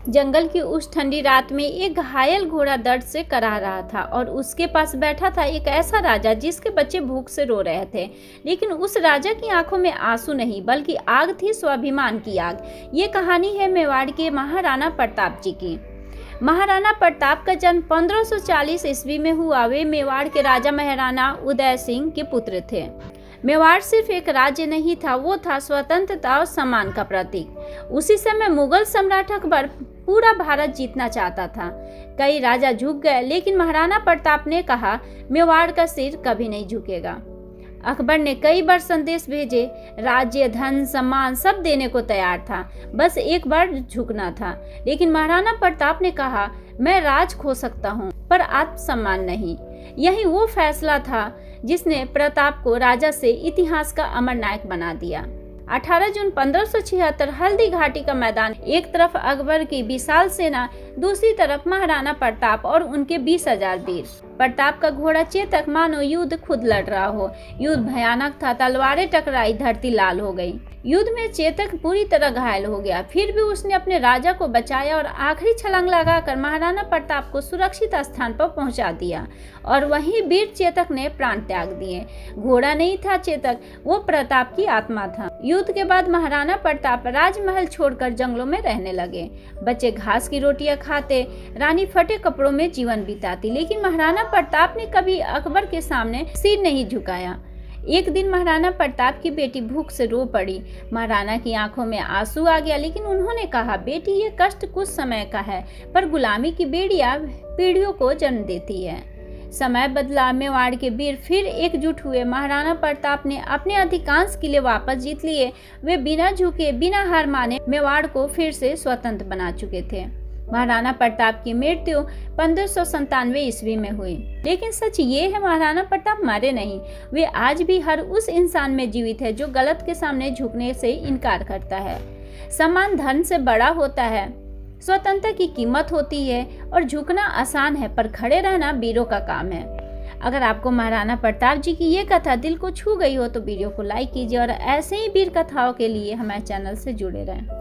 जंगल की उस ठंडी रात में एक घायल घोड़ा दर्द से कराह रहा था और उसके पास बैठा था एक ऐसा राजा जिसके बच्चे भूख से रो रहे थे। लेकिन उस राजा की आंखों में आंसू नहीं बल्कि आग थी, स्वाभिमान की आग। ये कहानी है मेवाड़ के महाराणा प्रताप जी की। महाराणा प्रताप का जन्म 1540 ईस्वी में हुआ। वे मेवाड़ के राजा महाराणा उदय सिंह के पुत्र थे। मेवाड़ सिर्फ एक राज्य नहीं था, वो था स्वतंत्रता और सम्मान का प्रतीक। उसी समय मुगल सम्राट अकबर पूरा भारत जीतना चाहता था। कई राजा झुक गए, लेकिन महाराणा प्रताप ने कहा मेवाड़ का सिर कभी नहीं झुकेगा। अकबर ने कई बार संदेश भेजे, राज्य, धन, सम्मान सब देने को तैयार था, बस एक बार झुकना था। लेकिन महाराणा प्रताप ने कहा मैं राज खो सकता हूँ पर आत्मसम्मान नहीं। यही वो फैसला था जिसने प्रताप को राजा से इतिहास का अमर नायक बना दिया। 18 जून 1576 हल्दी घाटी का मैदान, एक तरफ अकबर की विशाल सेना, दूसरी तरफ महाराणा प्रताप और उनके 20,000 वीर। प्रताप का घोड़ा चेतक मानो युद्ध खुद लड़ रहा हो। युद्ध भयानक था, तलवारें टकराई, धरती लाल हो गई। युद्ध में चेतक पूरी तरह घायल हो गया, फिर भी उसने अपने राजा को बचाया और आखिरी छलांग लगाकर महाराणा प्रताप को सुरक्षित स्थान पर पहुंचा दिया। और वहीं वीर चेतक ने प्राण त्याग दिए। घोड़ा नहीं था चेतक, वो प्रताप की आत्मा था। युद्ध के बाद महाराणा प्रताप राजमहल छोड़कर जंगलों में रहने लगे। बच्चे घास की रोटियां खाते, रानी फटे कपड़ों में जीवन बिताती। लेकिन महाराणा प्रताप ने कभी अकबर के सामने सिर नहीं झुकाया। एक दिन महाराणा प्रताप की बेटी भूख से रो पड़ी। महाराणा की आंखों में आंसू आ गया, लेकिन उन्होंने कहा बेटी ये कष्ट कुछ समय का है, पर गुलामी की बेड़ियां पीढ़ियों को जन्म देती है। समय बदला, मेवाड़ के वीर फिर एकजुट हुए। महाराणा प्रताप ने अपने अधिकांश किले वापस जीत लिए। वे बिना झुके, बिना हार माने मेवाड़ को फिर से स्वतंत्र बना चुके थे। महाराणा प्रताप की मृत्यु 1597 ईस्वी में हुई। लेकिन सच ये है महाराणा प्रताप मरे नहीं। वे आज भी हर उस इंसान में जीवित है जो गलत के सामने झुकने से इनकार करता है। सम्मान धन से बड़ा होता है, स्वतंत्रता की कीमत होती है और झुकना आसान है, पर खड़े रहना वीरों का काम है। अगर आपको महाराणा प्रताप जी की ये कथा दिल को छू गई हो तो वीडियो को लाइक कीजिए और ऐसे ही वीर कथाओं के लिए हमारे चैनल से जुड़े रहें।